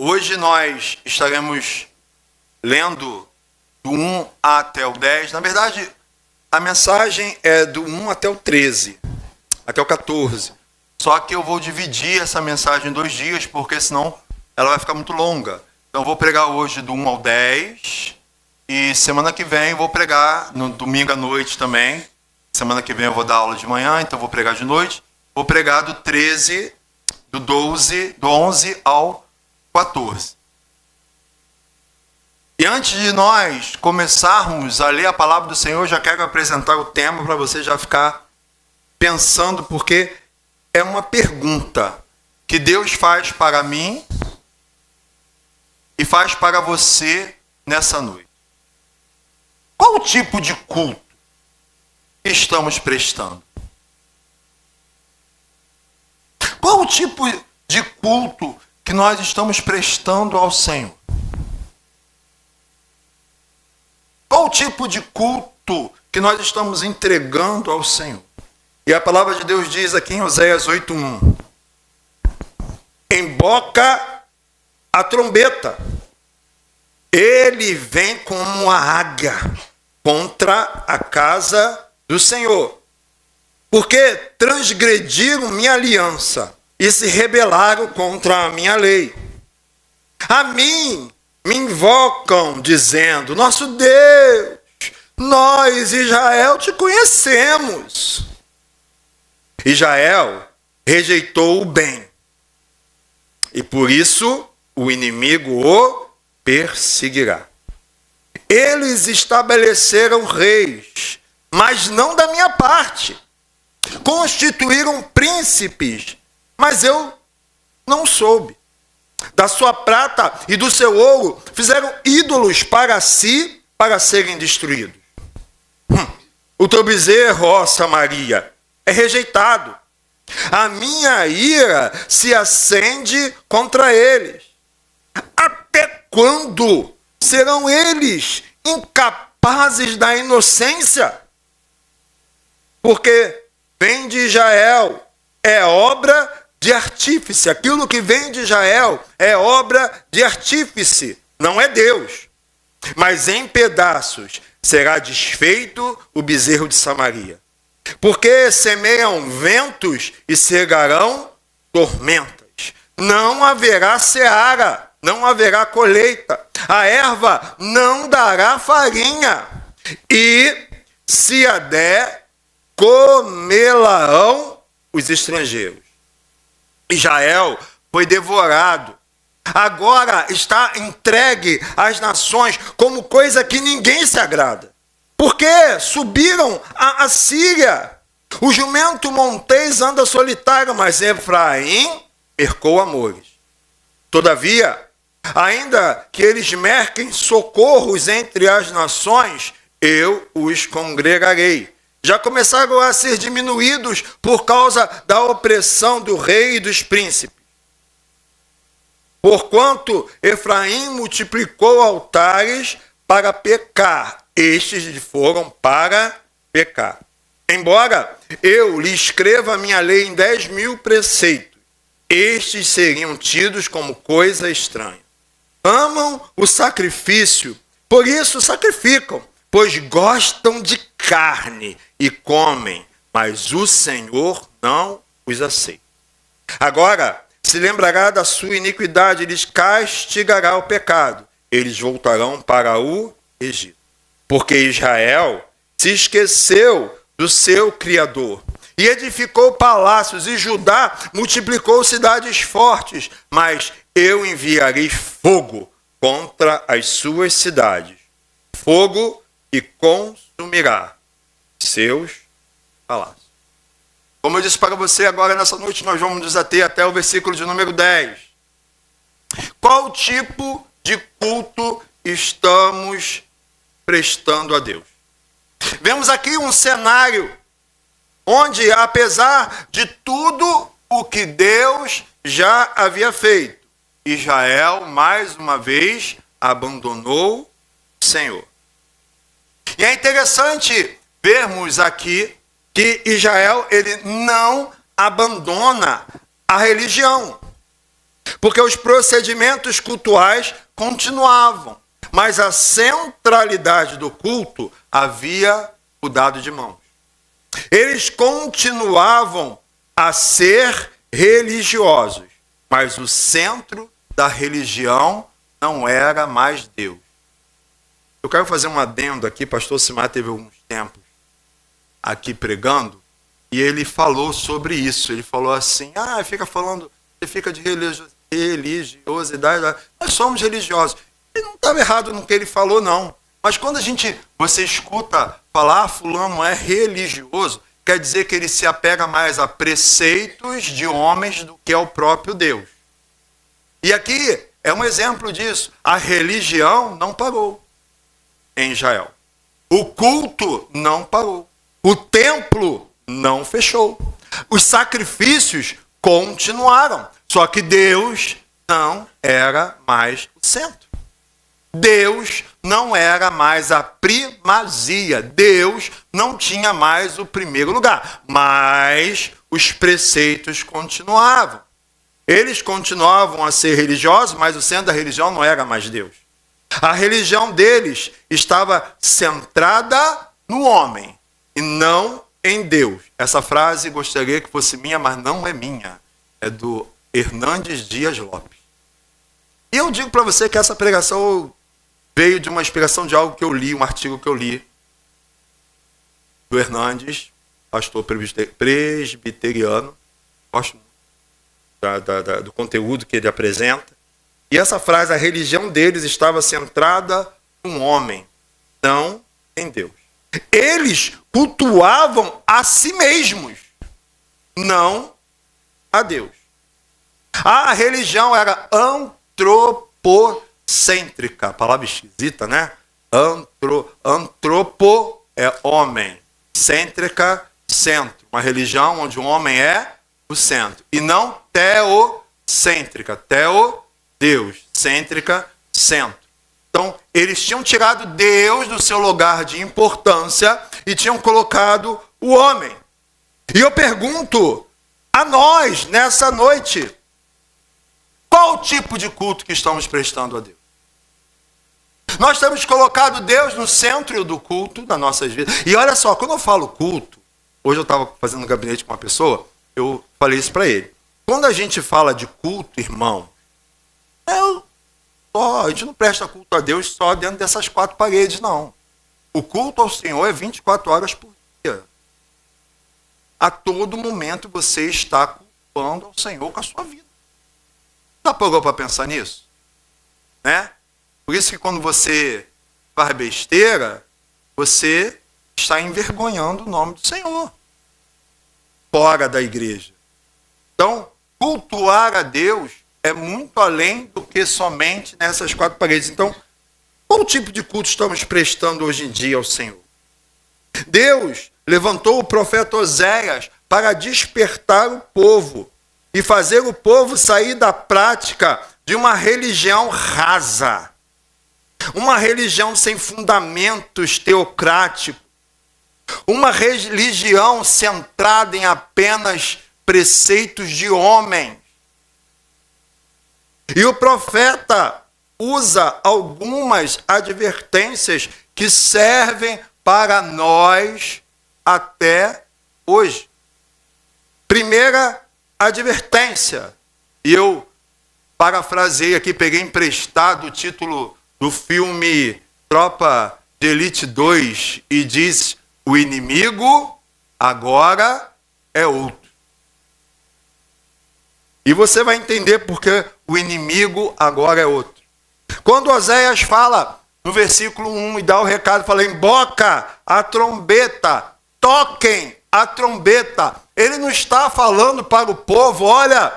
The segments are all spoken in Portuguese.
Hoje nós estaremos lendo do 1 até o 10. Na verdade, a mensagem é do 1 até o 13, até o 14. Só que eu vou dividir essa mensagem em 2 dias, porque senão ela vai ficar muito longa. Então eu vou pregar hoje do 1 ao 10 e semana que vem eu vou pregar no domingo à noite também. Semana que vem eu vou dar aula de manhã, então eu vou pregar de noite. Vou pregar do 13, do 12, do 11 ao 14. E antes de nós começarmos a ler a palavra do Senhor, já quero apresentar o tema para você já ficar pensando, porque é uma pergunta que Deus faz para mim e faz para você nessa noite. Qual o tipo de culto que estamos prestando? Qual o tipo de culto que nós estamos prestando ao Senhor? Qual o tipo de culto que nós estamos entregando ao Senhor? E a palavra de Deus diz aqui em Oséias 8:1: emboca a trombeta, ele vem como uma águia contra a casa do Senhor, porque transgrediram minha aliança e se rebelaram contra a minha lei. A mim me invocam dizendo: nosso Deus, nós, Israel, te conhecemos. Israel rejeitou o bem, e por isso o inimigo o perseguirá. Eles estabeleceram reis, mas não da minha parte. Constituíram príncipes, mas eu não soube. Da sua prata e do seu ouro fizeram ídolos para si, para serem destruídos. O teu bezerro, ó Samaria, é rejeitado. A minha ira se acende contra eles. Até quando serão eles incapazes da inocência? Porque vem de Israel é obra de artífice. Aquilo que vem de Israel é obra de artífice, não é Deus. Mas em pedaços será desfeito o bezerro de Samaria. Porque semeiam ventos e cegarão tormentas. Não haverá seara, não haverá colheita. A erva não dará farinha. E se a der, comê-la-ão os estrangeiros. Israel foi devorado. Agora está entregue às nações como coisa que ninguém se agrada. Porque subiram a Síria. O jumento montês anda solitário, mas Efraim percou amores. Todavia, ainda que eles merquem socorros entre as nações, eu os congregarei. Já começaram a ser diminuídos por causa da opressão do rei e dos príncipes. Porquanto Efraim multiplicou altares para pecar, estes foram para pecar. Embora eu lhe escreva a minha lei em 10.000 preceitos, estes seriam tidos como coisa estranha. Amam o sacrifício, por isso sacrificam, pois gostam de carne e comem, mas o Senhor não os aceita. Agora se lembrará da sua iniquidade, lhes castigará o pecado. Eles voltarão para o Egito. Porque Israel se esqueceu do seu Criador e edificou palácios, e Judá multiplicou cidades fortes, mas eu enviarei fogo contra as suas cidades, fogo que consumirá seus palácios. Como eu disse para você, agora nessa noite nós vamos nos ater até o versículo de número 10. Qual tipo de culto estamos prestando a Deus? Vemos aqui um cenário onde, apesar de tudo o que Deus já havia feito, Israel mais uma vez abandonou o Senhor. E é interessante vermos aqui que Israel ele não abandona a religião. porque os procedimentos cultuais continuavam, mas a centralidade do culto havia mudado de mãos. Eles continuavam a ser religiosos, mas o centro da religião não era mais Deus. Eu quero fazer um adendo aqui, pastor Simar teve alguns tempos aqui pregando, e ele falou sobre isso. Ele falou assim, você fica de religiosidade. Nós somos religiosos. Ele não estava errado no que ele falou, não. Mas quando você escuta falar, fulano é religioso, quer dizer que ele se apega mais a preceitos de homens do que ao próprio Deus. E aqui é um exemplo disso. A religião não parou em Israel. O culto não parou. O templo não fechou. Os sacrifícios continuaram. Só que Deus não era mais o centro. Deus não era mais a primazia. Deus não tinha mais o primeiro lugar. Mas os preceitos continuavam. Eles continuavam a ser religiosos, mas o centro da religião não era mais Deus. A religião deles estava centrada no homem e não em Deus. Essa frase gostaria que fosse minha, mas não é minha. É do Hernandes Dias Lopes. E eu digo para você que essa pregação veio de uma inspiração de algo que eu li, um artigo que eu li do Hernandes, pastor presbiteriano. Gosto muito do conteúdo que ele apresenta. E essa frase, a religião deles estava centrada no homem, não em Deus. Eles cultuavam a si mesmos, não a Deus. A religião era antropocêntrica, palavra esquisita, né? Antropo é homem, cêntrica, centro. Uma religião onde o homem é o centro. E não teocêntrica, Deus, cêntrica, centro. Então, eles tinham tirado Deus do seu lugar de importância e tinham colocado o homem. E eu pergunto a nós, nessa noite, qual o tipo de culto que estamos prestando a Deus? Nós temos colocado Deus no centro do culto das nossas vidas. E olha só, quando eu falo culto, hoje eu estava fazendo um gabinete com uma pessoa, eu falei isso para ele. Quando a gente fala de culto, irmão, a gente não presta culto a Deus só dentro dessas quatro paredes, não. O culto ao Senhor é 24 horas por dia. A todo momento você está cultuando ao Senhor com a sua vida. Já parou para pensar nisso? Né? Por isso que quando você faz besteira, você está envergonhando o nome do Senhor fora da igreja. Então, cultuar a Deus é muito além do que somente nessas quatro paredes. Então, qual tipo de culto estamos prestando hoje em dia ao Senhor? Deus levantou o profeta Oséias para despertar o povo e fazer o povo sair da prática de uma religião rasa, uma religião sem fundamentos teocráticos, uma religião centrada em apenas preceitos de homem. E o profeta usa algumas advertências que servem para nós até hoje. Primeira advertência, e eu parafraseei aqui, peguei emprestado o título do filme Tropa de Elite 2 e diz: o inimigo agora é outro. E você vai entender porque o inimigo agora é outro. Quando Oséias fala no versículo 1 e dá o recado, fala: emboca a trombeta, toquem a trombeta. Ele não está falando para o povo: olha,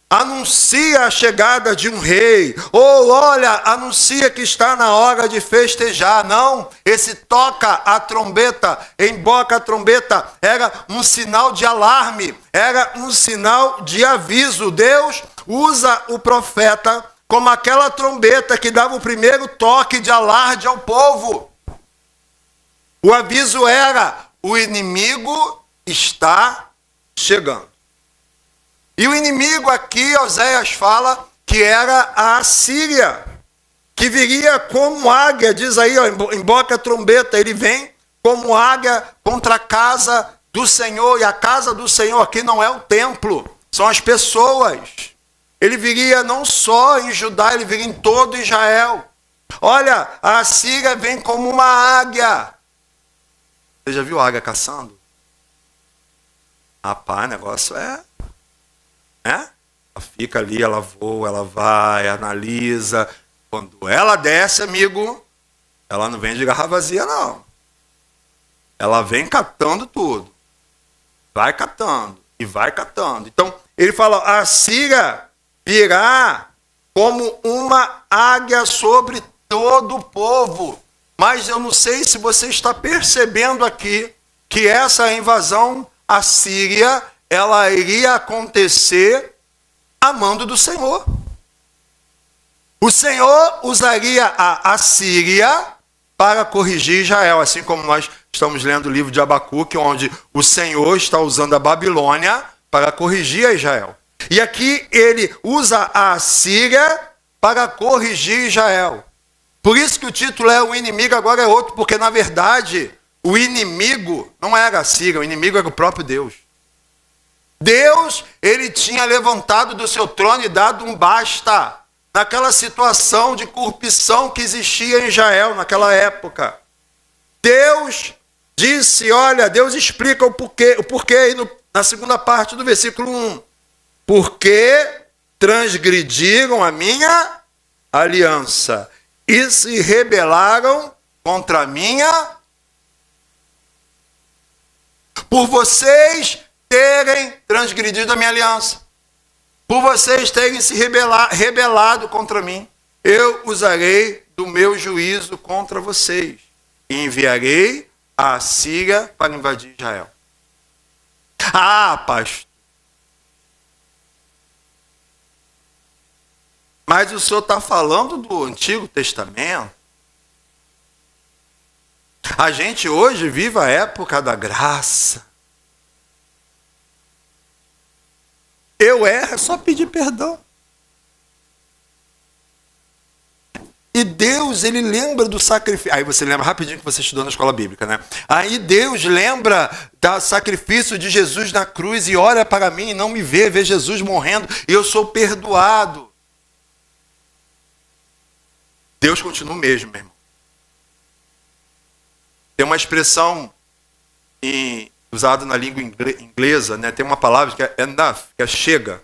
anuncia a chegada de um rei, ou olha, anuncia que está na hora de festejar. Não, esse toca a trombeta, emboca a trombeta, era um sinal de alarme, era um sinal de aviso. Deus usa o profeta como aquela trombeta que dava o primeiro toque de alarde ao povo. O aviso era: o inimigo está chegando. E o inimigo aqui, Oséias fala que era a Assíria, que viria como águia, diz aí, ó, emboca a trombeta, ele vem como águia contra a casa do Senhor, e a casa do Senhor aqui não é o templo, são as pessoas. Ele viria não só em Judá, ele viria em todo Israel. Olha, a Assíria vem como uma águia. Você já viu a águia caçando? Rapaz, o negócio é? Ela fica ali, ela voa, ela vai, analisa. Quando ela desce, amigo, ela não vem de garrafa vazia, não. Ela vem catando tudo. Vai catando e vai catando. Então, ele fala, a Assíria virá como uma águia sobre todo o povo. Mas eu não sei se você está percebendo aqui que essa invasão assíria, ela iria acontecer a mando do Senhor. O Senhor usaria a Assíria para corrigir Israel, assim como nós estamos lendo o livro de Abacuque, onde o Senhor está usando a Babilônia para corrigir a Israel. E aqui ele usa a Assíria para corrigir Israel. Por isso que o título é O Inimigo, agora é outro, porque na verdade o inimigo não era a Síria, o inimigo era o próprio Deus. Deus, ele tinha levantado do seu trono e dado um basta naquela situação de corrupção que existia em Israel naquela época. Deus disse, olha, Deus explica o porquê aí na segunda parte do versículo 1. Porque transgrediram a minha aliança e se rebelaram contra a minha. Por vocês terem transgredido a minha aliança, por vocês terem se rebelado contra mim, eu usarei do meu juízo contra vocês e enviarei a Assíria para invadir Israel. Ah, pastor, mas o senhor está falando do Antigo Testamento? A gente hoje vive a época da graça. Eu erro, é só pedir perdão. E Deus, ele lembra do sacrifício. Aí você lembra rapidinho que você estudou na escola bíblica, né? Aí Deus lembra do sacrifício de Jesus na cruz e olha para mim e não me vê Jesus morrendo e eu sou perdoado. Deus continua o mesmo, meu irmão. Tem uma expressão usada na língua inglesa, né? Tem uma palavra que é enough, que é chega,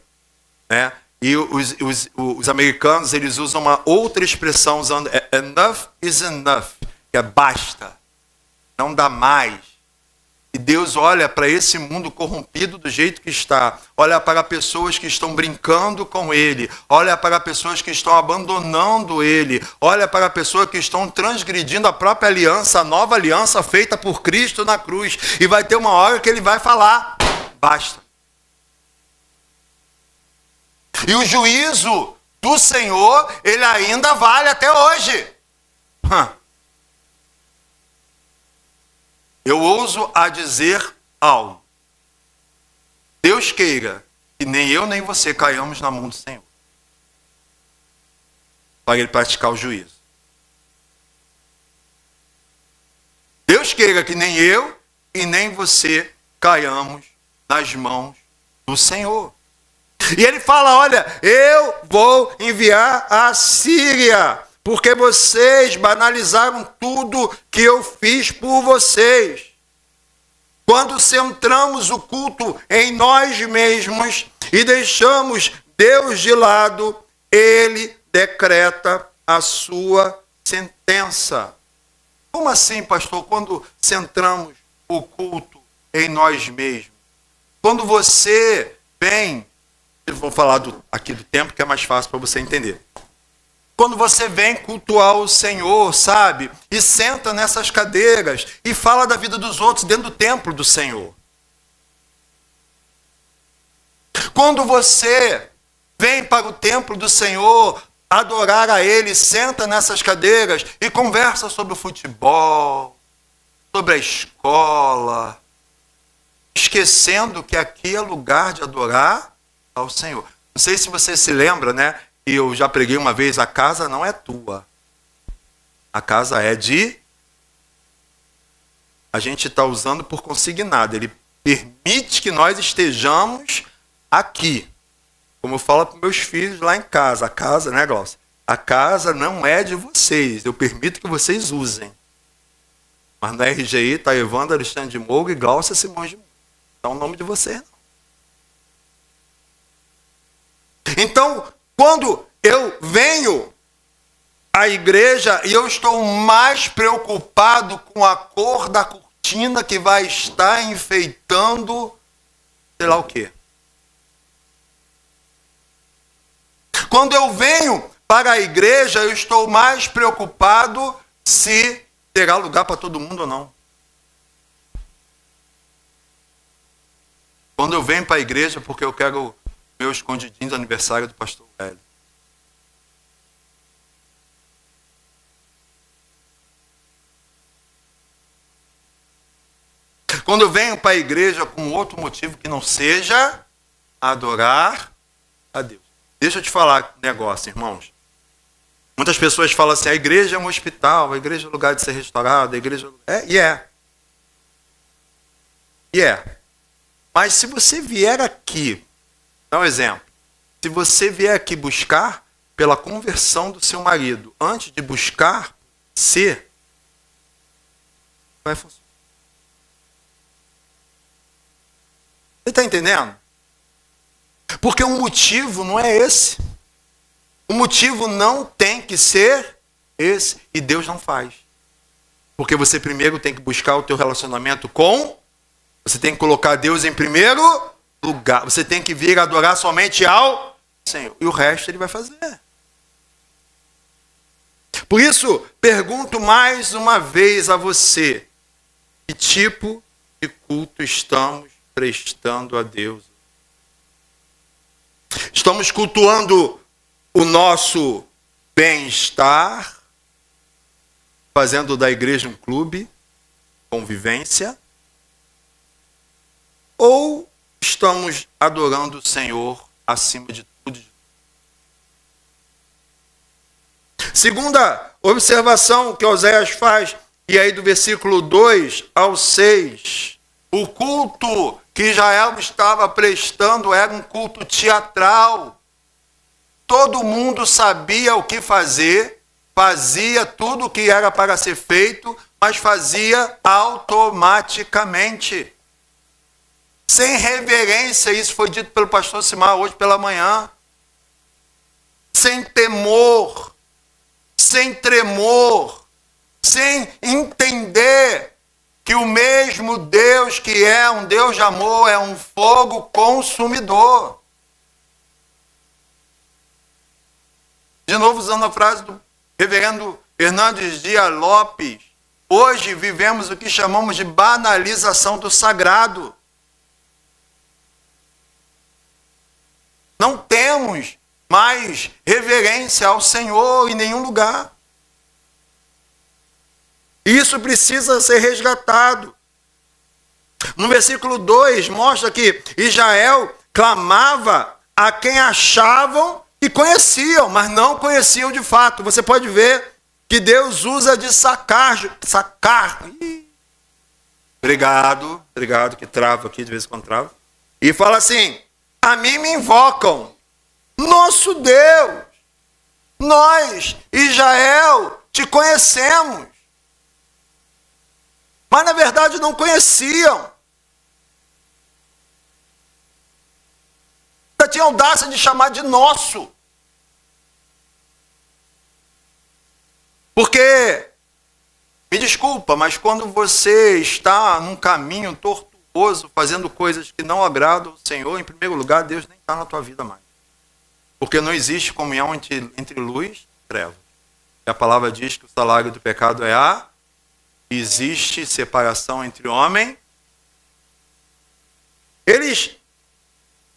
né? E os americanos, eles usam uma outra expressão usando enough is enough, que é basta, não dá mais. E Deus olha para esse mundo corrompido do jeito que está, olha para pessoas que estão brincando com Ele, olha para pessoas que estão abandonando Ele, olha para pessoas que estão transgredindo a própria aliança, a nova aliança feita por Cristo na cruz. E vai ter uma hora que Ele vai falar, basta. E o juízo do Senhor, ele ainda vale até hoje. Eu ouso a dizer algo. Deus queira que nem eu nem você caiamos na mão do Senhor, para Ele praticar o juízo. Deus queira que nem eu e nem você caiamos nas mãos do Senhor. E Ele fala, olha, eu vou enviar a Síria, porque vocês banalizaram tudo que eu fiz por vocês. Quando centramos o culto em nós mesmos e deixamos Deus de lado, Ele decreta a sua sentença. Como assim, pastor? Quando centramos o culto em nós mesmos? Quando você vem, eu vou falar aqui do tempo que é mais fácil para você entender. Quando você vem cultuar o Senhor, sabe? E senta nessas cadeiras e fala da vida dos outros dentro do templo do Senhor. Quando você vem para o templo do Senhor adorar a Ele, senta nessas cadeiras e conversa sobre o futebol, sobre a escola, esquecendo que aqui é lugar de adorar ao Senhor. Não sei se você se lembra, né? E eu já preguei uma vez, a casa não é tua. A casa é de... A gente está usando por consignado. Ele permite que nós estejamos aqui. Como eu falo para meus filhos lá em casa. A casa, né, Glaucia? A casa não é de vocês. Eu permito que vocês usem. Mas no RGI está Evandro Alexandre de Moura e Glaucia Simões de Moura. Não é o nome de vocês, não. Então, quando eu venho à igreja e eu estou mais preocupado com a cor da cortina que vai estar enfeitando sei lá o quê. Quando eu venho para a igreja, eu estou mais preocupado se terá lugar para todo mundo ou não. Quando eu venho para a igreja, porque eu quero meu escondidinho do aniversário do pastor Hélio. Quando eu venho para a igreja com outro motivo que não seja adorar a Deus. Deixa eu te falar um negócio, irmãos. Muitas pessoas falam assim, a igreja é um hospital, a igreja é lugar de ser restaurado, a igreja é. Mas se você vier aqui, dá um exemplo. Se você vier aqui buscar pela conversão do seu marido, antes de buscar ser, vai funcionar. Você está entendendo? Porque o motivo não é esse. O motivo não tem que ser esse. E Deus não faz. Porque você primeiro tem que buscar o teu relacionamento com... Você tem que colocar Deus em primeiro lugar. Você tem que vir adorar somente ao Senhor. E o resto Ele vai fazer. Por isso, pergunto mais uma vez a você. Que tipo de culto estamos prestando a Deus? Estamos cultuando o nosso bem-estar, fazendo da igreja um clube, convivência, ou estamos adorando o Senhor acima de tudo? Segunda observação que Oséias faz, e aí do versículo 2 ao 6, o culto que Israel estava prestando era um culto teatral. Todo mundo sabia o que fazer, fazia tudo o que era para ser feito, mas fazia automaticamente. Sem reverência, isso foi dito pelo pastor Simar hoje pela manhã. Sem temor, sem tremor, sem entender que o mesmo Deus que é um Deus de amor é um fogo consumidor. De novo, usando a frase do reverendo Hernandes Dias Lopes, hoje vivemos o que chamamos de banalização do sagrado. Não temos mais reverência ao Senhor em nenhum lugar. Isso precisa ser resgatado. No versículo 2 mostra que Israel clamava a quem achavam que conheciam, mas não conheciam de fato. Você pode ver que Deus usa de sacar. Obrigado, que trava aqui, de vez em quando trava. E fala assim, a mim me invocam, nosso Deus, nós, Israel, te conhecemos. Mas na verdade não conheciam. Ainda tinha audácia de chamar de nosso. Porque, me desculpa, mas quando você está num caminho tortuoso, fazendo coisas que não agradam ao Senhor, em primeiro lugar, Deus nem está na tua vida mais. Porque não existe comunhão entre luz e trevas. E a palavra diz que o salário do pecado é a... Existe separação entre homem.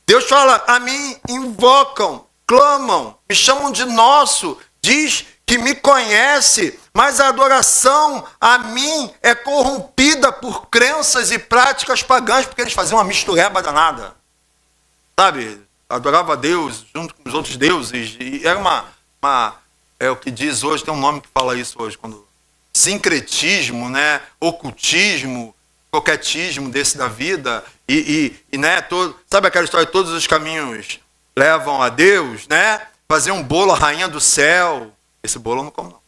Deus fala, a mim invocam, clamam, me chamam de nosso, diz que me conhece, mas a adoração a mim é corrompida por crenças e práticas pagãs, porque eles faziam uma mistureba danada. Sabe? adorava a Deus junto com os outros deuses. E era é o que diz hoje, tem um nome que fala isso hoje, quando sincretismo, né? Ocultismo, coquetismo desse da vida. Né, sabe aquela história, todos os caminhos levam a Deus, né? Fazer um bolo a rainha do céu. Esse bolo eu não como, não.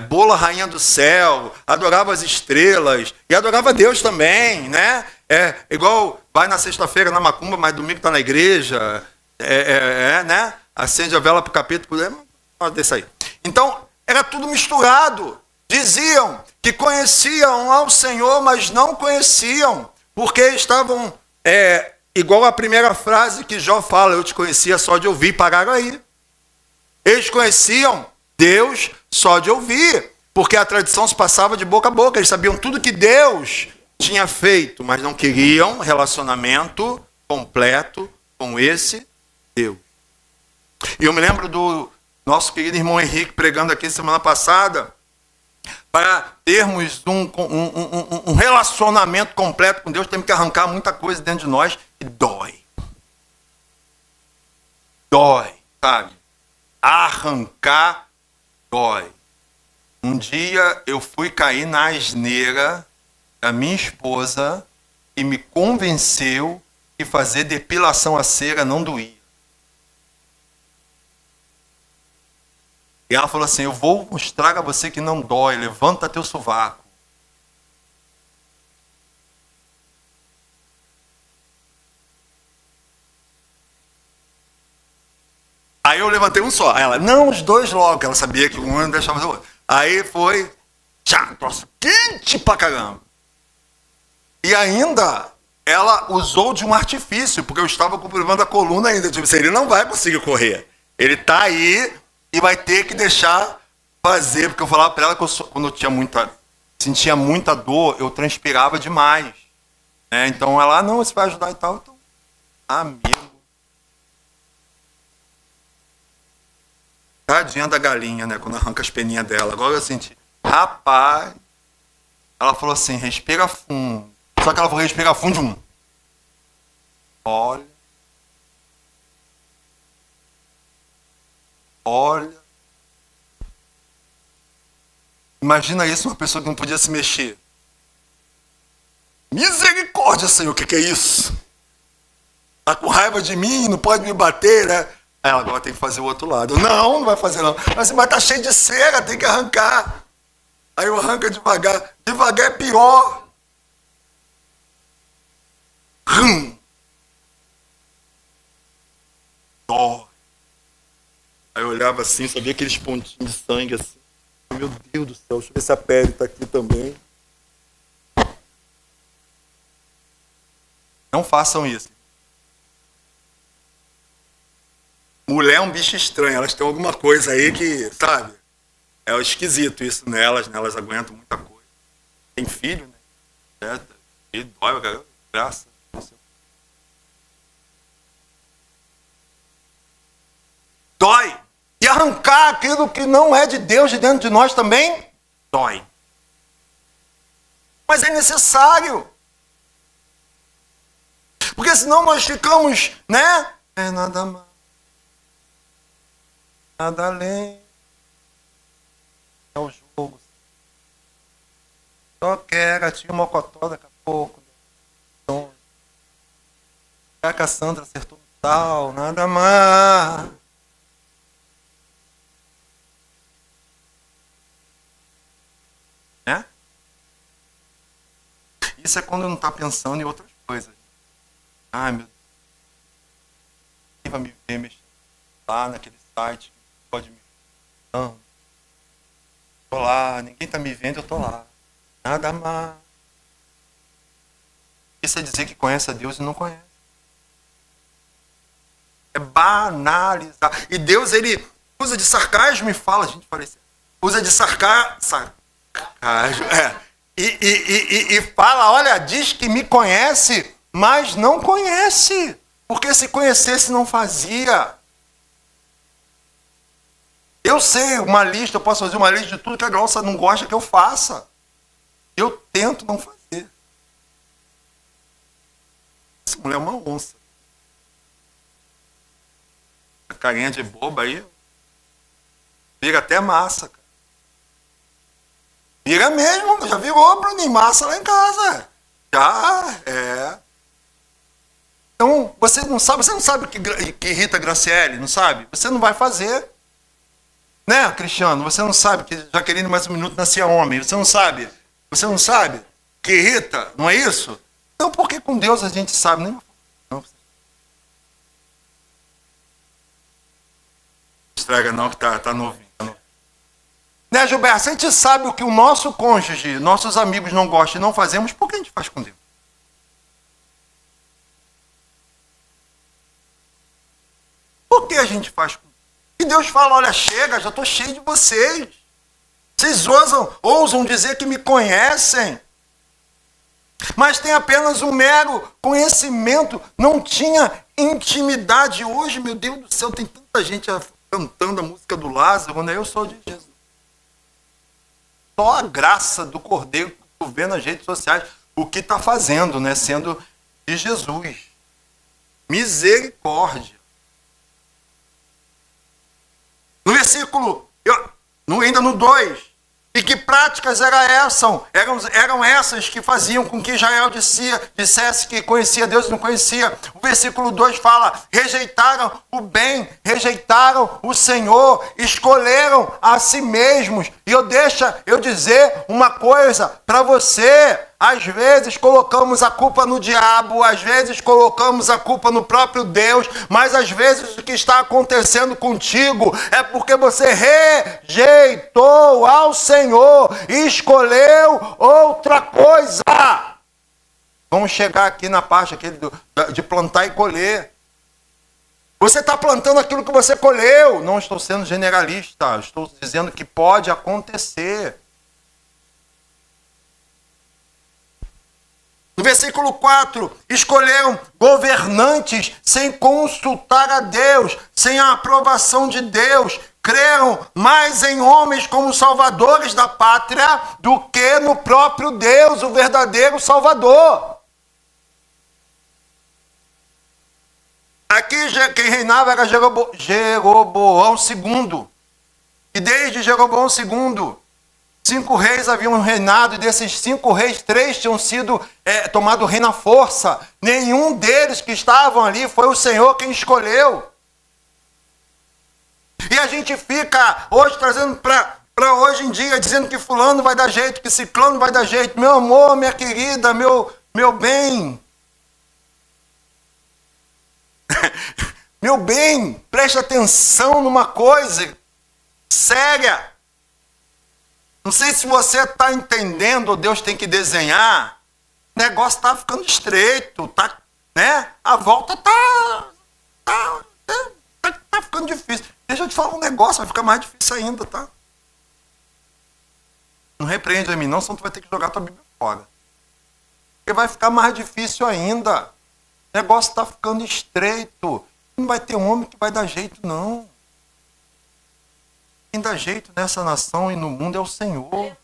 Bolo a rainha do céu, adorava as estrelas e adorava Deus também, né? Igual vai na sexta-feira na macumba, mas domingo está na igreja, né? Acende a vela para o capítulo, desse aí. Então, era tudo misturado. Diziam que conheciam ao Senhor, mas não conheciam, porque estavam, igual a primeira frase que Jó fala, eu te conhecia só de ouvir, pararam aí. Eles conheciam Deus só de ouvir, porque a tradição se passava de boca a boca, eles sabiam tudo que Deus tinha feito, mas não queriam relacionamento completo com esse Deus. E eu me lembro do nosso querido irmão Henrique pregando aqui semana passada, para termos um relacionamento completo com Deus, temos que arrancar muita coisa dentro de nós e dói. Dói, sabe? Arrancar dói. Um dia eu fui cair na asneira da minha esposa e me convenceu que fazer depilação a cera não doía. E ela falou assim, eu vou mostrar a você que não dói, levanta teu sovaco. Aí eu levantei um só. Aí ela, não, os dois logo, ela sabia que um não deixava o outro. Aí foi, troço quente pra caramba. E ainda, ela usou de um artifício, porque eu estava com o problema da coluna ainda. Tipo assim, ele não vai conseguir correr. Ele tá aí e vai ter que deixar fazer, porque eu falava para ela que quando eu sentia muita dor, eu transpirava demais. Então ela, não, você vai ajudar e tal. Então, amigo. Tadinha da galinha, né? Quando arranca as peninhas dela. Agora eu senti, rapaz. Ela falou assim, respira fundo. Só que ela falou, respira fundo. Olha. Imagina isso, uma pessoa que não podia se mexer. Misericórdia, Senhor, o que é isso? Tá com raiva de mim, não pode me bater, né? Aí ela agora tem que fazer o outro lado. Não vai fazer não. Mas tá cheio de cera, tem que arrancar. Aí eu arranco devagar. Devagar é pior. Dó. Aí eu olhava assim, sabia aqueles pontinhos de sangue assim. Meu Deus do céu, deixa eu ver se a pele está aqui também. Não façam isso. Mulher é um bicho estranho, elas têm alguma coisa aí que, sabe? É esquisito isso nelas, né? Elas aguentam muita coisa. Tem filho, né? E dói, cara. Graça. Dói. E arrancar aquilo que não é de Deus de dentro de nós também dói. Mas é necessário. Porque senão nós ficamos, né? É nada mais. Nada além. É o jogo. Só quero, tinha uma mocotó daqui a pouco. Já que a Sandra acertou no tal, nada mais. Né? Isso é quando não está pensando em outras coisas. Ai, meu Deus. Quem vai me ver mexendo lá naquele site? Pode me ver. Não. Estou lá, ninguém está me vendo, eu estou lá. Nada mais. Isso é dizer que conhece a Deus e não conhece. É banalizar. E Deus, ele usa de sarcasmo e fala, gente, parece. Usa de sarcasmo. E fala, olha, diz que me conhece, mas não conhece. Porque se conhecesse, não fazia. Eu sei uma lista, eu posso fazer uma lista de tudo que a Glaucia não gosta que eu faça. Eu tento não fazer. Essa mulher é uma onça. carinha de boba aí. Vira até massa, cara. Vira mesmo, já virou, Bruninho, massa lá em casa. Já, é. Então, você não sabe que irrita Graciele, não sabe? Você não vai fazer. Né, Cristiano? Você não sabe que Jaqueline mais um minuto nascia homem. Você não sabe? Você não sabe que irrita, não é isso? Então, por que com Deus a gente sabe? Não estraga não, que tá novinho. Né, Gilberto? Se a gente sabe o que o nosso cônjuge, nossos amigos não gostam e não fazemos, por que a gente faz com Deus? Por que a gente faz com Deus? E Deus fala, olha, chega, já estou cheio de vocês. Vocês ousam dizer que me conhecem, mas tem apenas um mero conhecimento, não tinha intimidade. Hoje, meu Deus do céu, tem tanta gente cantando a música do Lázaro, né? Eu sou de Jesus. Só a graça do Cordeiro que tu vê nas redes sociais, o que está fazendo, né? Sendo de Jesus. Misericórdia. No versículo, ainda no 2, e que práticas eram essas que faziam com que Israel dissesse que conhecia Deus e não conhecia. O versículo 2 fala, rejeitaram o bem, rejeitaram o Senhor, escolheram a si mesmos. E eu dizer uma coisa para você. Às vezes colocamos a culpa no diabo, às vezes colocamos a culpa no próprio Deus, mas às vezes o que está acontecendo contigo é porque você rejeitou ao Senhor e escolheu outra coisa. Vamos chegar aqui na parte de plantar e colher. Você está plantando aquilo que você colheu. Não estou sendo generalista, estou dizendo que pode acontecer. No versículo 4, escolheram governantes sem consultar a Deus, sem a aprovação de Deus. Creram mais em homens como salvadores da pátria do que no próprio Deus, o verdadeiro Salvador. Aqui quem reinava era Jeroboão II. E desde Jeroboão II, 5 reis haviam reinado, e desses 5 reis, 3 tinham sido tomado o reino à força. Nenhum deles que estavam ali foi o Senhor quem escolheu. E a gente fica hoje trazendo para hoje em dia, dizendo que fulano vai dar jeito, que ciclano vai dar jeito. Meu amor, minha querida, meu bem. Meu bem, preste atenção numa coisa séria. Não sei se você está entendendo, ou Deus tem que desenhar. O negócio está ficando estreito, tá, né? A volta tá ficando difícil. Deixa eu te falar um negócio, vai ficar mais difícil ainda, tá? Não repreende a mim não, senão tu vai ter que jogar tua Bíblia fora. Porque vai ficar mais difícil ainda. O negócio está ficando estreito. Não vai ter homem que vai dar jeito, não. Quem dá jeito nessa nação e no mundo é o Senhor.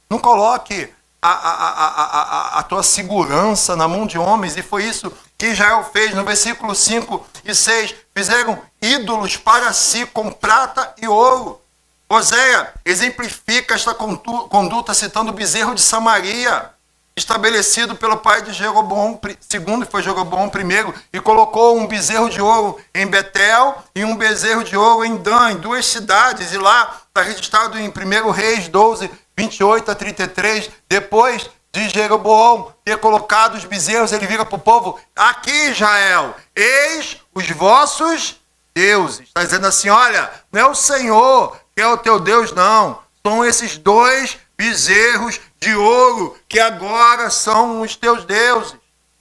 Não coloque a tua segurança na mão de homens, e foi isso que Israel fez no versículo 5 e 6. Fizeram ídolos para si com prata e ouro. Oséia exemplifica esta conduta citando o bezerro de Samaria, estabelecido pelo pai de Jeroboão II, que foi Jeroboão I, e colocou um bezerro de ouro em Betel e um bezerro de ouro em Dan, em 2 cidades, e lá está registrado em 1 Reis 12, 28 a 33, depois de Jeroboão ter colocado os bezerros, ele vira para o povo, aqui Israel, eis os vossos deuses. Está dizendo assim, olha, não é o Senhor que é o teu Deus, não, são esses 2 bezerros de ouro que agora são os teus deuses.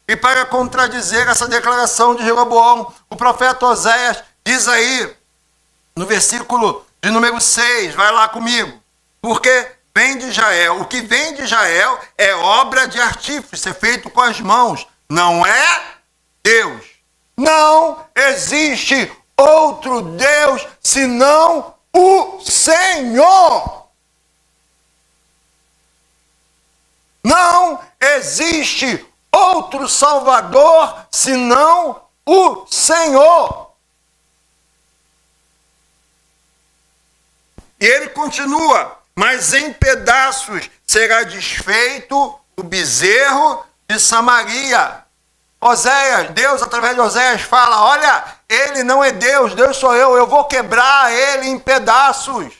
E para contradizer essa declaração de Jeroboão, o profeta Oséias diz aí, no versículo de número 6, vai lá comigo, porque vem de Israel, o que vem de Israel é obra de artífice, feito com as mãos, não é Deus. Não existe outro Deus senão o Senhor. Não existe outro Salvador senão o Senhor. E ele continua, mas em pedaços será desfeito o bezerro de Samaria. Oséias, Deus através de Oséias fala, olha, ele não é Deus, Deus sou eu vou quebrar ele em pedaços.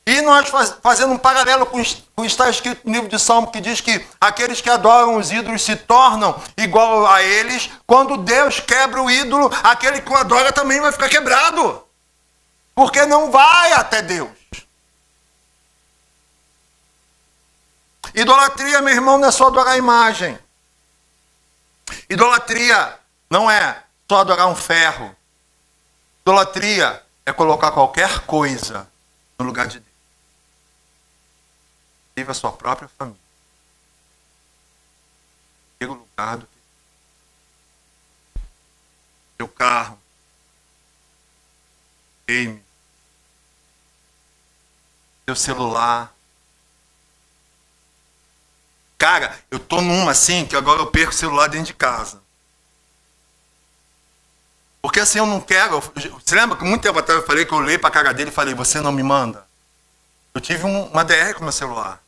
E nós fazendo um paralelo com o que está escrito no livro de Salmo, que diz que aqueles que adoram os ídolos se tornam igual a eles. Quando Deus quebra o ídolo, aquele que o adora também vai ficar quebrado. Porque não vai até Deus. Idolatria, meu irmão, não é só adorar a imagem. Idolatria não é só adorar um ferro. Idolatria é colocar qualquer coisa no lugar de Deus. Viva a sua própria família. Pelo lugar do seu carro, game, seu celular. Cara, eu tô numa assim que agora eu perco o celular dentro de casa. Porque assim eu não quero. Você lembra que muito tempo atrás eu falei que eu olhei pra cara dele e falei, você não me manda? Eu tive uma DR com meu celular.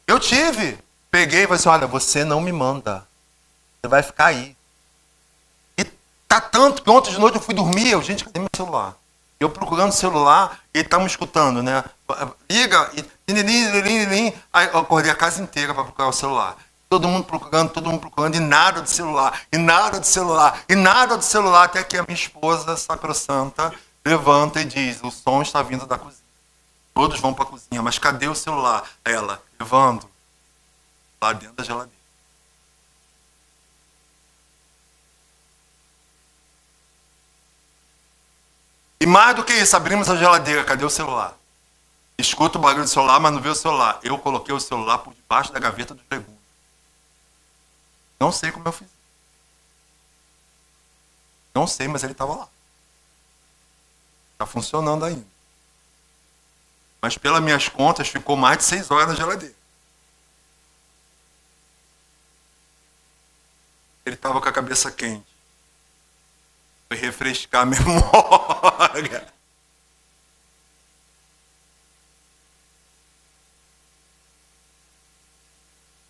Eu tive. Peguei e falei assim, olha, você não me manda. Você vai ficar aí. E tá tanto que ontem de noite eu fui dormir, gente, cadê meu celular? Eu procurando o celular, e ele tá me escutando, né? Liga, aí eu acordei a casa inteira para procurar o celular. Todo mundo procurando, e nada de celular, e nada de celular, e nada de celular, até que a minha esposa, sacrossanta, levanta e diz, o som está vindo da cozinha. Todos vão para a cozinha, mas cadê o celular? Ela, levando, lá dentro da geladeira. E mais do que isso, abrimos a geladeira, cadê o celular? Escuta o barulho do celular, mas não vê o celular. Eu coloquei o celular por debaixo da gaveta dos legumes. Não sei como eu fiz. Não sei, mas ele estava lá. Está funcionando ainda. Mas pelas minhas contas, ficou mais de 6 horas na geladeira. Ele estava com a cabeça quente. Foi refrescar a memória.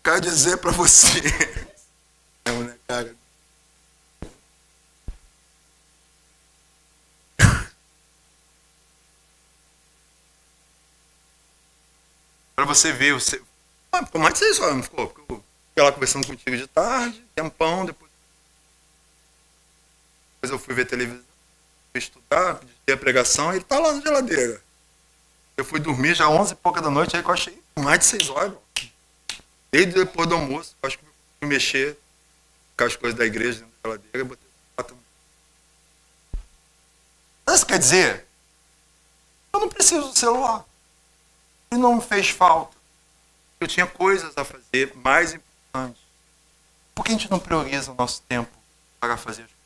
Quero dizer para você. Não, né, cara? Para você ver, por mais de 6 horas não ficou? Porque eu fiquei lá conversando contigo de tarde, tempão, depois eu fui ver televisão, fui estudar, pedi a pregação, e ele tá lá na geladeira. Eu fui dormir já 11 e pouca da noite, aí que eu achei mais de 6 horas. Desde depois do almoço, acho que eu fui mexer com as coisas da igreja dentro da geladeira e botei lá também. Isso quer dizer, eu não preciso do celular. Ele não me fez falta. Eu tinha coisas a fazer mais importantes. Por que a gente não prioriza o nosso tempo para fazer as coisas?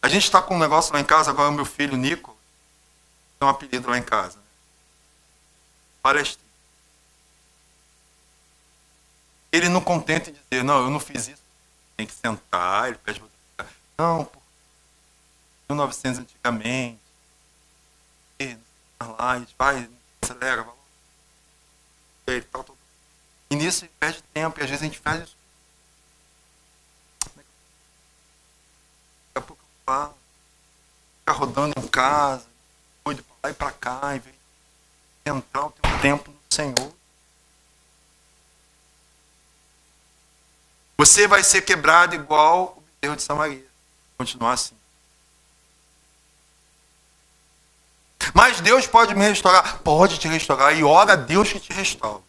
A gente está com um negócio lá em casa, agora o meu filho, Nico, tem um apelido lá em casa. Né? Palestrinha. Ele não contenta em dizer, não, eu não fiz isso. Tem que sentar, ele pede para não, por 1900 antigamente. Lá, vai, acelera, vai lá. Tal. E nisso ele perde tempo, e às vezes a gente faz isso. Daqui a pouco eu falo, fica rodando em casa, doido pra lá e pra cá, em vez de entrar o teu tempo no Senhor. Você vai ser quebrado igual o bezerro de Samaria. Continuar assim. Mas Deus pode me restaurar? Pode te restaurar. E ora a Deus que te restaura.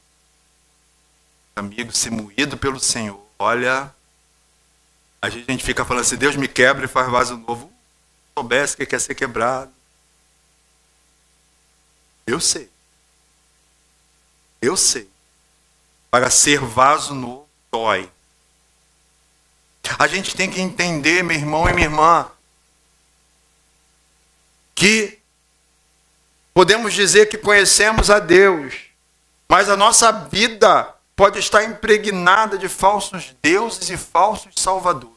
Amigo, ser moído pelo Senhor. Olha, a gente fica falando assim, Deus me quebra e faz vaso novo. Se soubesse que quer ser quebrado. Eu sei. Eu sei. Para ser vaso novo, dói. A gente tem que entender, meu irmão e minha irmã, que podemos dizer que conhecemos a Deus, Mas a nossa vida pode estar impregnada de falsos deuses e falsos salvadores.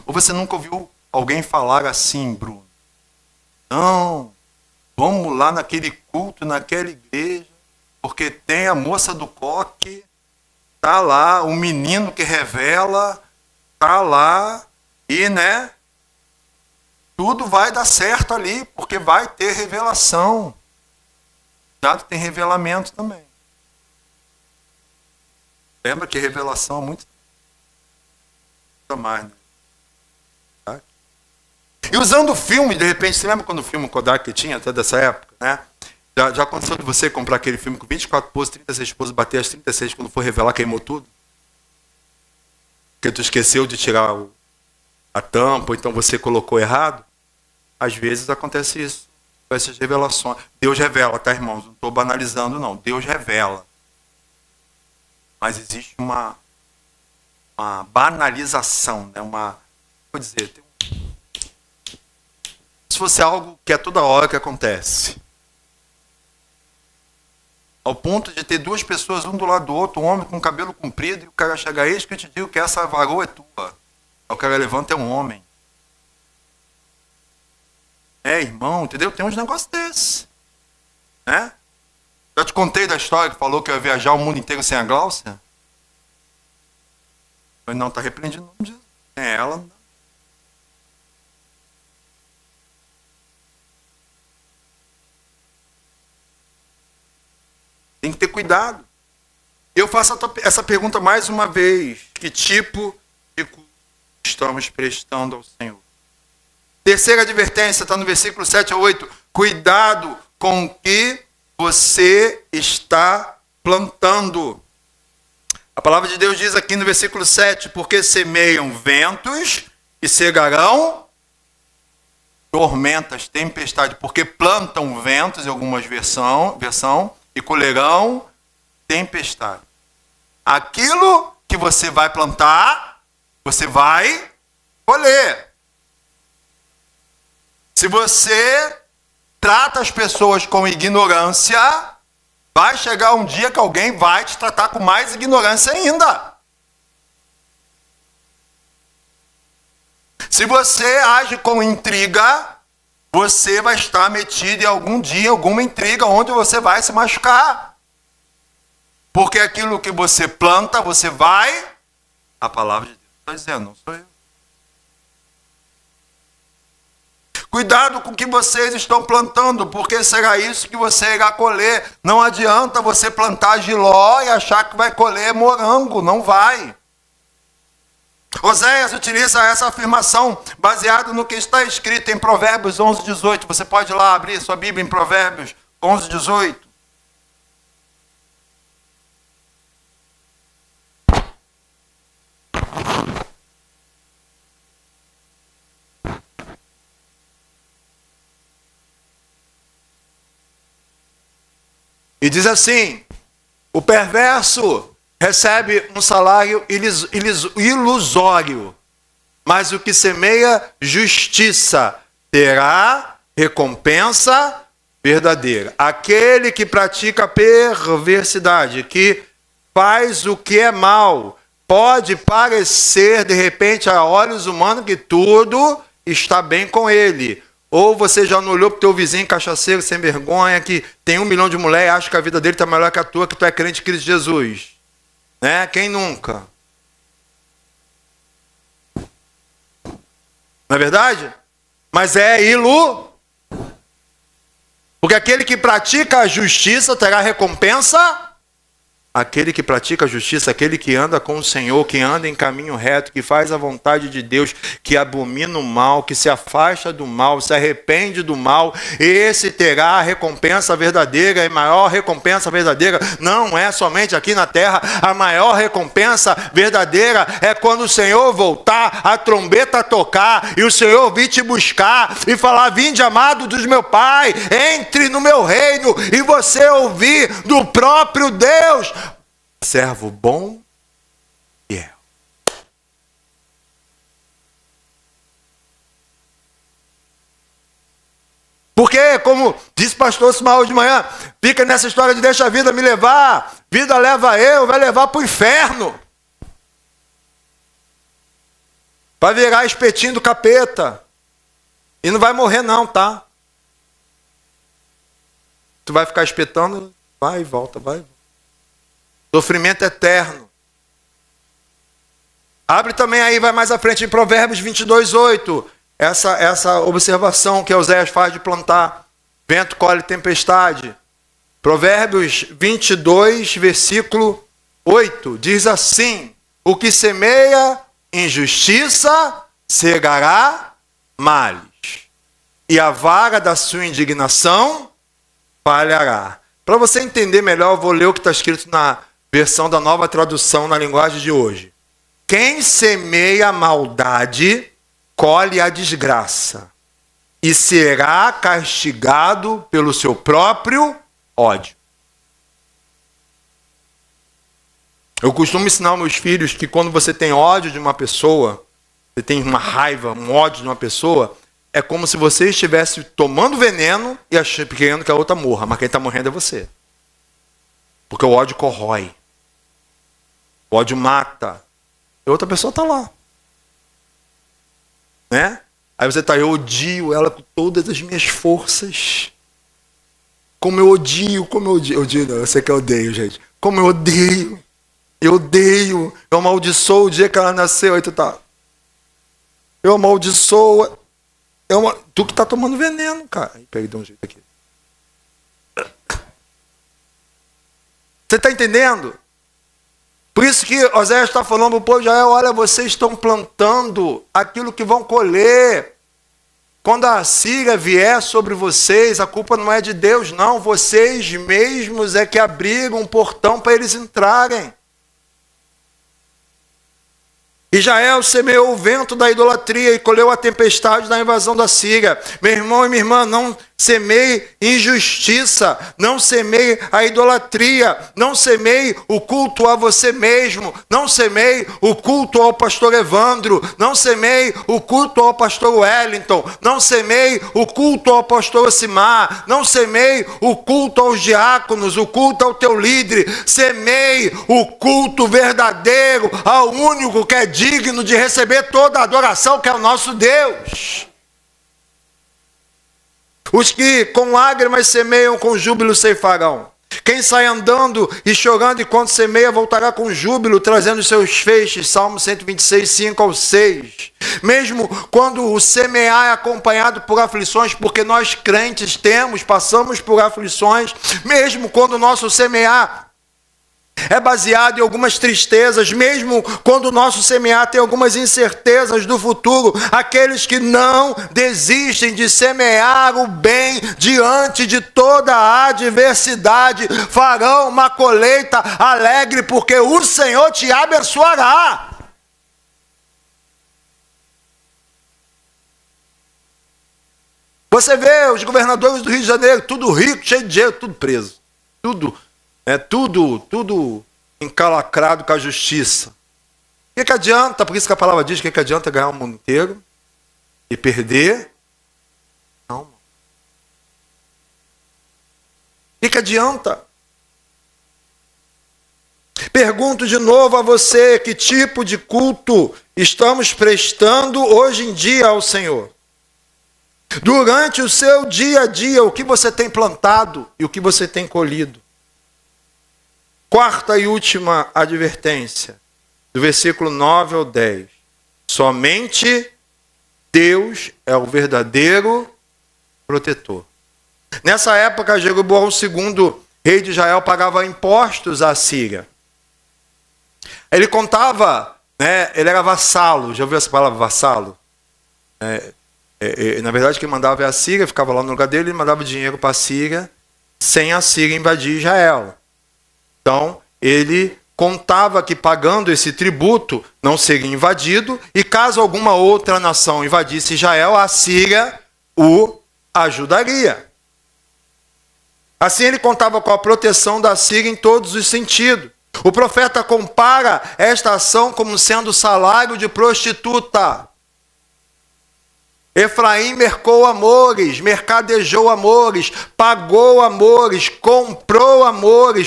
Ou você nunca ouviu alguém falar assim, Bruno? Não, vamos lá naquele culto, naquela igreja, porque tem a moça do coque, tá lá, o menino que revela, tá lá, e né, tudo vai dar certo ali, porque vai ter revelação. Já tem revelamento também. Lembra que revelação é muito mais, né? E usando o filme, de repente, você lembra quando o filme Kodak que tinha, até dessa época, né? Já aconteceu de você comprar aquele filme com 24 poses, 36 poses, bater as 36, quando for revelar, queimou tudo? Porque tu esqueceu de tirar a tampa, ou então você colocou errado? Às vezes acontece isso, com essas revelações. Deus revela, tá, irmãos? Não estou banalizando, não. Deus revela. Mas existe uma banalização, né? Vou dizer, se fosse algo que é toda hora que acontece. Ao ponto de ter duas pessoas, um do lado do outro, um homem com cabelo comprido, e o cara chega a eles que eu te digo que essa varoa é tua. Aí o cara levanta, é um homem. Irmão, entendeu? Tem uns negócios desses. Né? Já te contei da história que falou que eu ia viajar o mundo inteiro sem a Gláucia? Eu falei, não, está repreendido o nome de Jesus. Sem ela, não. Tem que ter cuidado. Eu faço essa pergunta mais uma vez. Que tipo de culto estamos prestando ao Senhor? Terceira advertência, está no versículo 7 a 8. Cuidado com o que você está plantando. A palavra de Deus diz aqui no versículo 7, porque semeiam ventos e cegarão tormentas, tempestade, porque plantam ventos em algumas versão e colherão tempestade. Aquilo que você vai plantar, você vai colher. Se você trata as pessoas com ignorância, vai chegar um dia que alguém vai te tratar com mais ignorância ainda. Se você age com intriga, você vai estar metido em algum dia, alguma intriga, onde você vai se machucar. Porque aquilo que você planta, você vai... A palavra de Deus está dizendo, não sou eu. Cuidado com o que vocês estão plantando, porque será isso que você irá colher. Não adianta você plantar jiló e achar que vai colher morango, não vai. Oséias utiliza essa afirmação baseado no que está escrito em Provérbios 11, 18. Você pode ir lá abrir sua Bíblia em Provérbios 11, 18. E diz assim: o perverso recebe um salário ilusório, mas o que semeia justiça terá recompensa verdadeira. Aquele que pratica perversidade, que faz o que é mal, pode parecer de repente a olhos humanos que tudo está bem com ele. Ou você já não olhou para o teu vizinho cachaceiro, sem vergonha, que tem 1 milhão de mulheres e acha que a vida dele está melhor que a tua, que tu é crente em Cristo Jesus. Né? Quem nunca? Não é verdade? Mas é porque aquele que pratica a justiça terá recompensa. Aquele que pratica a justiça, aquele que anda com o Senhor, que anda em caminho reto, que faz a vontade de Deus, que abomina o mal, que se afasta do mal, se arrepende do mal, esse terá a recompensa verdadeira. E maior recompensa verdadeira não é somente aqui na terra. A maior recompensa verdadeira é quando o Senhor voltar, a trombeta tocar, e o Senhor vir te buscar e falar: vinde, amado dos meu Pai, entre no meu reino, e você ouvir do próprio Deus: servo bom e fiel. Porque, como disse o pastor Ismael de manhã, fica nessa história de deixa a vida me levar, vida leva eu, vai levar para o inferno. Vai virar espetinho do capeta. E não vai morrer não, tá? Tu vai ficar espetando, vai e volta, vai. Sofrimento eterno. Abre também aí, vai mais à frente, em Provérbios 22:8. Essa observação que Oséias faz de plantar. Vento colhe tempestade. Provérbios 22, versículo 8. Diz assim: o que semeia injustiça cegará males, e a vara da sua indignação falhará. Para você entender melhor, eu vou ler o que está escrito na versão da Nova Tradução, na linguagem de hoje. Quem semeia a maldade, colhe a desgraça, e será castigado pelo seu próprio ódio. Eu costumo ensinar aos meus filhos que quando você tem ódio de uma pessoa, você tem uma raiva, um ódio de uma pessoa, é como se você estivesse tomando veneno e querendo que a outra morra, mas quem está morrendo é você. Porque o ódio corrói. O ódio mata. E outra pessoa está lá. Né? Aí você está, eu odio ela com todas as minhas forças. Como eu odio. Odio não, eu sei que eu odeio, gente. Como eu odeio. Eu amaldiçoo o dia que ela nasceu. Aí tu tá. Eu amaldiçoo. Tu que tá tomando veneno, cara. Aí peguei de um jeito aqui. Você está entendendo? Por isso que Oséias está falando para o povo de Israel, olha, vocês estão plantando aquilo que vão colher. Quando a Síria vier sobre vocês, a culpa não é de Deus, não. Vocês mesmos é que abriram um portão para eles entrarem. Israel semeou o vento da idolatria e colheu a tempestade da invasão da Síria. Meu irmão e minha irmã, não semeie injustiça, não semeie a idolatria, não semeie o culto a você mesmo, não semeie o culto ao pastor Evandro, não semeie o culto ao pastor Wellington, não semeie o culto ao pastor Osimar, não semeie o culto aos diáconos, o culto ao teu líder, semeie o culto verdadeiro ao único que é digno de receber toda a adoração, que é o nosso Deus. Os que com lágrimas semeiam, com júbilo ceifarão. Quem sai andando e chorando enquanto semeia, voltará com júbilo, trazendo seus feixes. Salmo 126, 5-6. Mesmo quando o semear é acompanhado por aflições, porque nós crentes passamos por aflições, mesmo quando o nosso semear é baseado em algumas tristezas, mesmo quando o nosso semear tem algumas incertezas do futuro, aqueles que não desistem de semear o bem diante de toda a adversidade, farão uma colheita alegre, porque o Senhor te abençoará. Você vê os governadores do Rio de Janeiro, tudo rico, cheio de dinheiro, tudo preso. Tudo encalacrado com a justiça. O que adianta? Por isso que a palavra diz que adianta ganhar o mundo inteiro e perder? Não. O que adianta? Pergunto de novo a você, que tipo de culto estamos prestando hoje em dia ao Senhor? Durante o seu dia a dia, o que você tem plantado e o que você tem colhido? Quarta e última advertência, do versículo 9 ao 10. Somente Deus é o verdadeiro protetor. Nessa época, Jeroboão II, rei de Israel, pagava impostos à Síria. Ele contava, ele era vassalo. Já ouviu essa palavra, vassalo? Na verdade, quem mandava é a Síria, ficava lá no lugar dele, ele mandava dinheiro para a Síria, sem a Síria invadir Israel. Então, ele contava que pagando esse tributo não seria invadido, e caso alguma outra nação invadisse Israel, a Síria o ajudaria. Assim, ele contava com a proteção da Síria em todos os sentidos. O profeta compara esta ação como sendo salário de prostituta. Efraim mercou amores, mercadejou amores, pagou amores,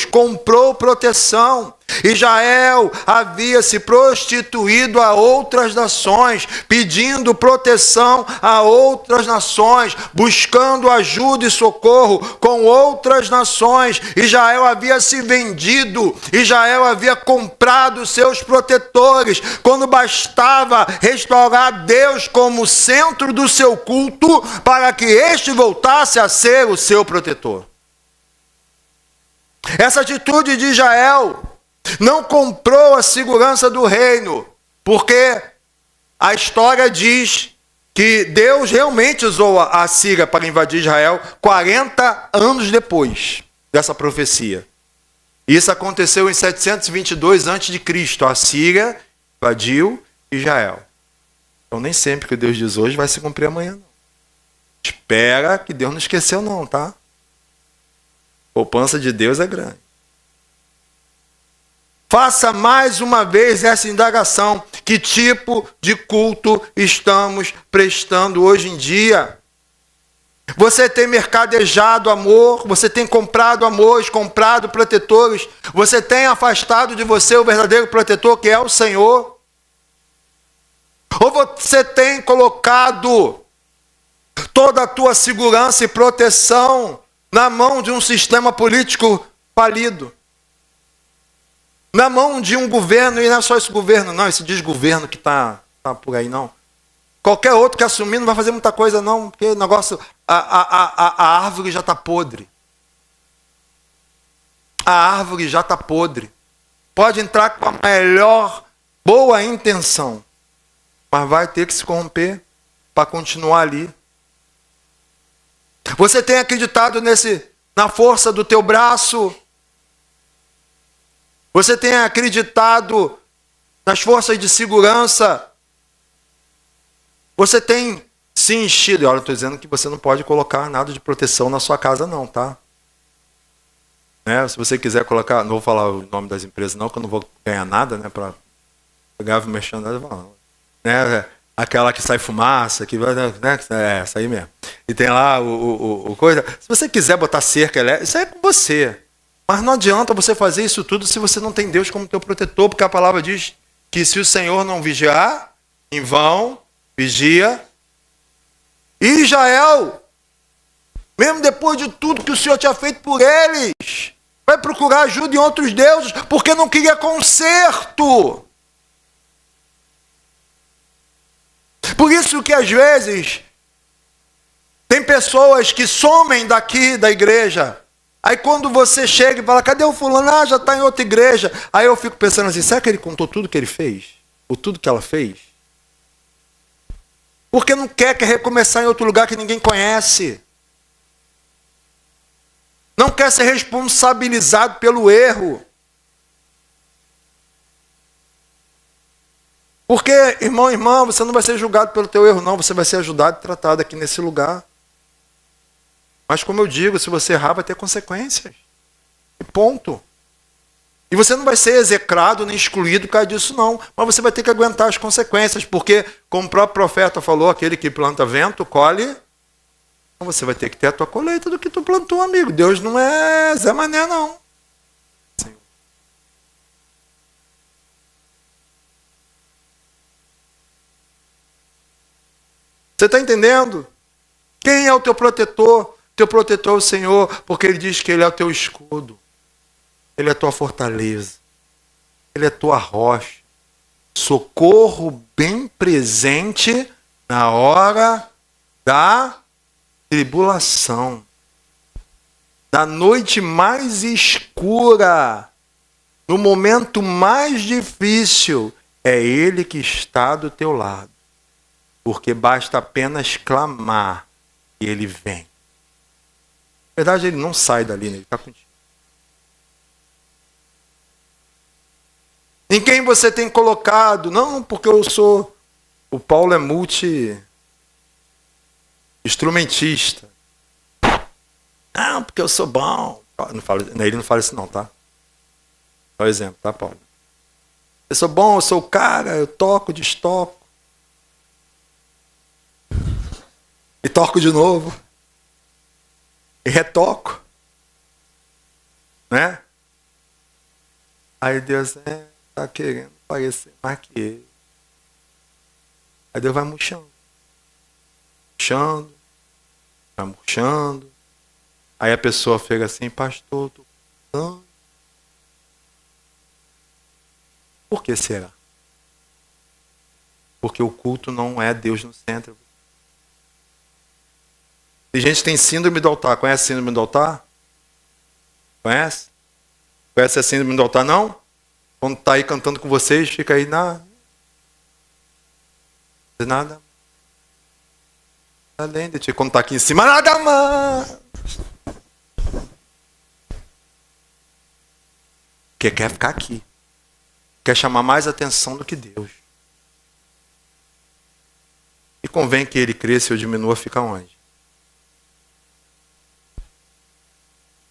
comprou proteção. Israel havia se prostituído a outras nações, pedindo proteção a outras nações, buscando ajuda e socorro com outras nações. Israel havia se vendido, Israel havia comprado seus protetores, quando bastava restaurar Deus como centro do seu culto, para que este voltasse a ser o seu protetor. Essa atitude de Israel não comprou a segurança do reino, porque a história diz que Deus realmente usou a Síria para invadir Israel 40 anos depois dessa profecia. Isso aconteceu em 722 a.C. A Síria invadiu Israel. Então nem sempre que Deus diz hoje vai se cumprir amanhã, não. Espera que Deus não esqueceu não, tá? A poupança de Deus é grande. Faça mais uma vez essa indagação. Que tipo de culto estamos prestando hoje em dia? Você tem mercadejado amor? Você tem comprado amores, comprado protetores? Você tem afastado de você o verdadeiro protetor, que é o Senhor? Ou você tem colocado toda a tua segurança e proteção na mão de um sistema político falido? Na mão de um governo, e não é só esse governo, não, esse desgoverno que está por aí, não. Qualquer outro que assumir não vai fazer muita coisa, não, porque o negócio, a árvore já está podre. A árvore já está podre. Pode entrar com a melhor, boa intenção, mas vai ter que se corromper para continuar ali. Você tem acreditado na força do teu braço? Você tem acreditado nas forças de segurança? Você tem se enchido. Olha, eu estou dizendo que você não pode colocar nada de proteção na sua casa não, tá? Né? Se você quiser colocar, não vou falar o nome das empresas não, que eu não vou ganhar nada, né? Para pegar mexendo, né? Aquela que sai fumaça, que vai, né? Essa aí mesmo. E tem lá o coisa. Se você quiser botar cerca, isso é com você. Mas não adianta você fazer isso tudo se você não tem Deus como teu protetor, porque a palavra diz que se o Senhor não vigiar, em vão vigia. E Israel, mesmo depois de tudo que o Senhor tinha feito por eles, vai procurar ajuda em outros deuses, porque não queria conserto. Por isso que às vezes tem pessoas que somem daqui da igreja. Aí quando você chega e fala, cadê o fulano? Ah, já está em outra igreja. Aí eu fico pensando assim, será que ele contou tudo que ele fez? Ou tudo que ela fez? Porque não quer recomeçar em outro lugar que ninguém conhece. Não quer ser responsabilizado pelo erro. Porque, irmão, irmã, você não vai ser julgado pelo teu erro, não. Você vai ser ajudado e tratado aqui nesse lugar. Mas como eu digo, se você errar, vai ter consequências. E ponto. E você não vai ser execrado nem excluído por causa disso, não. Mas você vai ter que aguentar as consequências, porque, como o próprio profeta falou, aquele que planta vento, colhe. Então você vai ter que ter a tua colheita do que tu plantou, amigo. Deus não é Zé Mané, não. Você está entendendo? Quem é o teu protetor? Teu protetor é o Senhor, porque Ele diz que Ele é o teu escudo. Ele é a tua fortaleza. Ele é a tua rocha. Socorro bem presente na hora da tribulação. Na noite mais escura, no momento mais difícil, é Ele que está do teu lado. Porque basta apenas clamar e Ele vem. Na verdade, Ele não sai dali, né? Ele está contigo. Em quem você tem colocado? Não, porque eu sou... O Paulo é multi-instrumentista. Não, porque eu sou bom. Ele não fala isso não, tá? Só exemplo, tá, Paulo? Eu sou bom, eu sou o cara, eu toco, destoco. E toco de novo. E retoco. Né? Aí Deus tá querendo parecer mais que ele. Aí Deus vai murchando. Murchando. Vai murchando. Aí a pessoa fica assim, pastor, tô precisando. Por que será? Porque o culto não é Deus no centro. Tem gente que tem síndrome do altar. Conhece a síndrome do altar? Conhece? Conhece a síndrome do altar, não? Quando está aí cantando com vocês, fica aí nada. Nada. Além de ti, quando está aqui em cima, nada mais. Porque quer ficar aqui. Quer chamar mais atenção do que Deus. E convém que ele cresça ou diminua, fica onde?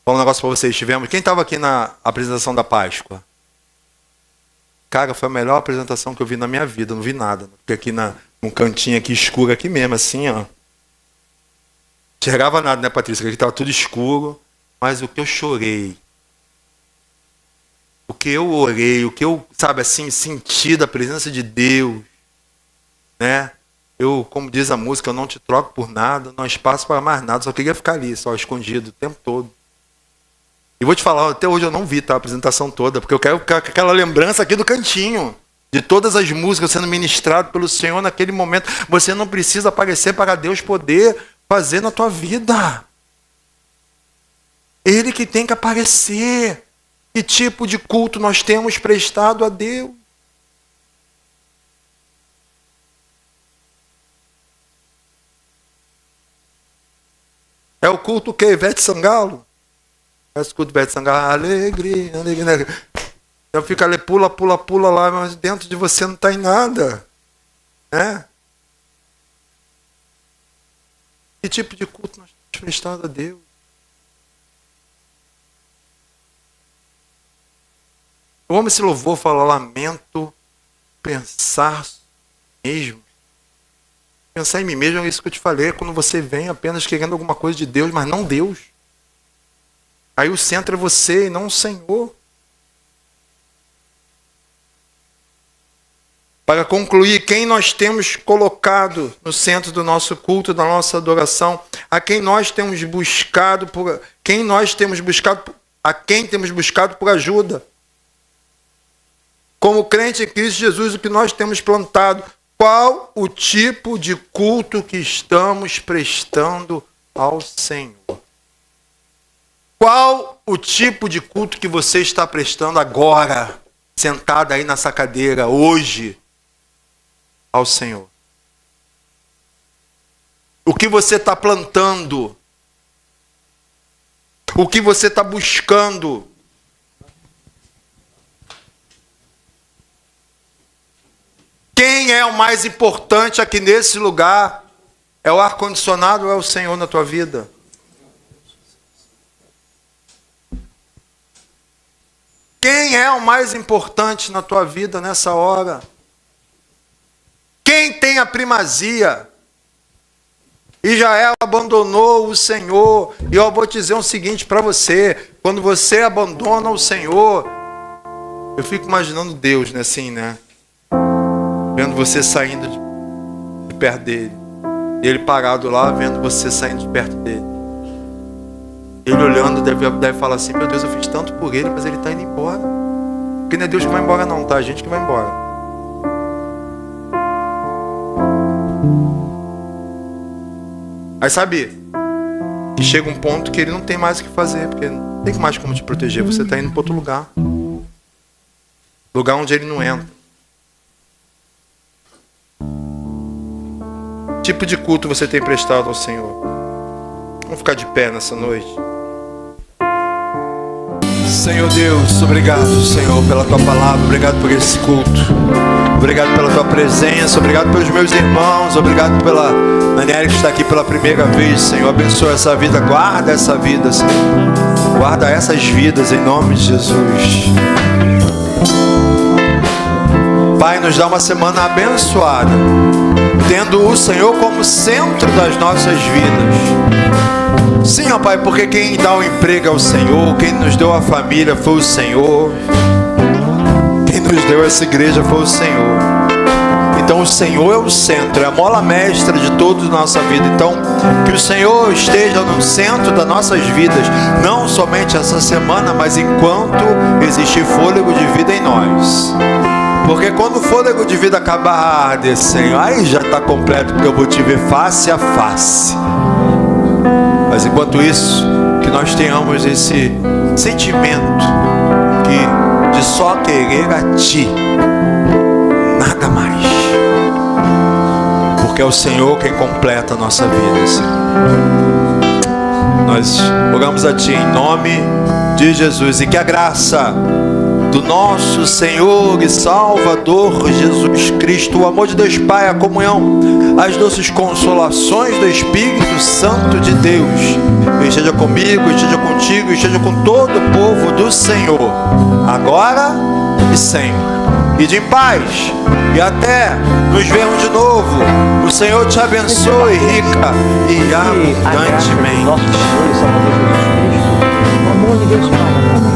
Vou falar um negócio para vocês. Quem estava aqui na apresentação da Páscoa? Cara, foi a melhor apresentação que eu vi na minha vida. Não vi nada. Porque aqui num cantinho aqui escuro, aqui mesmo, assim, ó. Não enxergava nada, né, Patrícia? Aqui estava tudo escuro. Mas o que eu chorei, o que eu orei, o que eu, sabe, assim, senti da presença de Deus, né? Eu, como diz a música, eu não te troco por nada, não há espaço para mais nada, só queria ficar ali, só escondido o tempo todo. E vou te falar, até hoje eu não vi, tá, a apresentação toda, porque eu quero ficar com aquela lembrança aqui do cantinho, de todas as músicas sendo ministradas pelo Senhor naquele momento. Você não precisa aparecer para Deus poder fazer na tua vida. Ele que tem que aparecer. Que tipo de culto nós temos prestado a Deus? É o culto que Ivete Sangalo? É o culto Ivete Sangalo, alegria, alegria. Eu fico ali, pula lá, mas dentro de você não está em nada. Né? Que tipo de culto nós temos prestado a Deus? Eu amo esse louvor, fala, lamento, pensar mesmo. Pensar em mim mesmo é isso que eu te falei, é quando você vem apenas querendo alguma coisa de Deus, mas não Deus. Aí o centro é você e não o Senhor. Para concluir, quem nós temos colocado no centro do nosso culto, da nossa adoração, a quem nós temos buscado por ajuda. Como crente em Cristo Jesus, o que nós temos plantado, qual o tipo de culto que estamos prestando ao Senhor? Qual o tipo de culto que você está prestando agora, sentado aí nessa cadeira, hoje, ao Senhor? O que você está plantando? O que você está buscando? Quem é o mais importante aqui nesse lugar? É o ar-condicionado ou é o Senhor na tua vida? Quem é o mais importante na tua vida nessa hora? Quem tem a primazia? Israel abandonou o Senhor. E eu vou te dizer o seguinte para você. Quando você abandona o Senhor, eu fico imaginando Deus, né, assim, né? Vendo você saindo de perto dele. Ele parado lá, vendo você saindo de perto dele. Ele olhando, deve falar assim, meu Deus, eu fiz tanto por ele, mas ele está indo embora. Porque não é Deus que vai embora não, tá? A gente que vai embora. Aí sabe, que chega um ponto que ele não tem mais o que fazer, porque não tem mais como te proteger, você está indo para outro lugar. Lugar onde ele não entra. Que tipo de culto você tem prestado ao Senhor? Vamos ficar de pé nessa noite. Senhor Deus, obrigado, Senhor, pela tua palavra, obrigado por esse culto, obrigado pela tua presença, obrigado pelos meus irmãos, obrigado pela Daniela que está aqui pela primeira vez, Senhor. Abençoa essa vida, guarda essa vida, Senhor. Guarda essas vidas em nome de Jesus. Pai, nos dá uma semana abençoada. tendo o Senhor como centro das nossas vidas. Sim, ó Pai, porque quem dá o emprego é o Senhor, quem nos deu a família foi o Senhor, quem nos deu essa igreja foi o Senhor. Então o Senhor é o centro, é a mola mestra de toda a nossa vida. Então que o Senhor esteja no centro das nossas vidas, não somente essa semana, mas enquanto existir fôlego de vida em nós. Porque quando o fôlego de vida acabar, Senhor, aí já está completo, porque eu vou te ver face a face. Mas enquanto isso, que nós tenhamos esse sentimento de só querer a Ti, nada mais. Porque é o Senhor quem completa a nossa vida, Senhor. Nós oramos a Ti em nome de Jesus, e que a graça do nosso Senhor e Salvador Jesus Cristo, o amor de Deus Pai, a comunhão, as doces consolações do Espírito Santo de Deus esteja comigo, esteja contigo, esteja com todo o povo do Senhor, agora e sempre. Ide em paz e até nos vermos de novo. O Senhor te abençoe rica e abundantemente. Nosso Senhor e Salvador Jesus Cristo, o amor de Deus Pai,